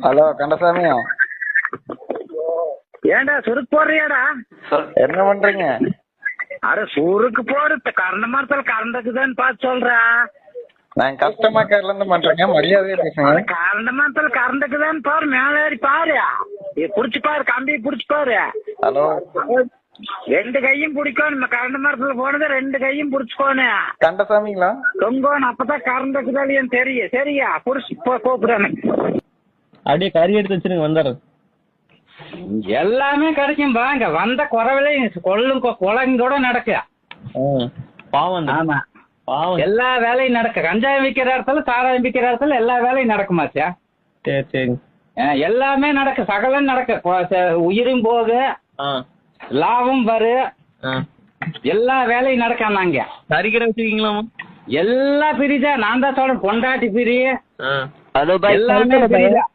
Hello Kandasamy, ஏண்டா சுருக்கு போடுறியாடா? என்ன பண்றீங்க? அட சுருக்கு போடு, கரண்ட் மரத்துல கரண்டுக்குதான்னு பார்த்து சொல்றா. நான் கஸ்டமர் கேர்ல இருந்து பண்றேங்க, மரியாதையா பேசுங்க. கரண்ட் மரத்துல கரண்டுக்குதான்னு பாரு, மேல ஏறி பாரு, புடிச்சு பாரு, கம்பியை புடிச்சு பாரு. ஹலோ, ரெண்டு கையும் பிடிக்கணும். கரண்ட் மரத்துல போனது ரெண்டு கையும் புடிச்சுக்கோணும். கந்தசாமிங்களா? தொங்கோன்னு அப்பதான் கரண்ட் இருக்குதாலையும் தெரியும். சரியா? புடிச்சு கூப்பிடுறேன். அப்படியே கறி எடுத்து வச்சிருங்க, வந்துடுறேன். எல்லாமே கிடைக்கும் வாங்க. வந்த குறவில கொள்ளும் குழங்கூட நடக்கு. பாவம். ஆமா, பாவம். எல்லா வேலையும் நடக்கு. கஞ்சாயம் விற்கிற இடத்துல, சாராயம் விற்கிற இடத்துல எல்லா வேலையும் நடக்குமாச்சா? சரி சரி. எல்லாமே நடக்கு, சகலம் நடக்கு. உயிரும் போக, லாபம் வரு, எல்லா வேலையும் நடக்க. நாங்க கறிக்கடை வச்சிருக்கீங்களாமா? எல்லா பிரிதான். நான் தான் சொல்றேன், பொண்டாட்டி பிரி ஹலோ பாய், எல்லாமே பிரிதான்.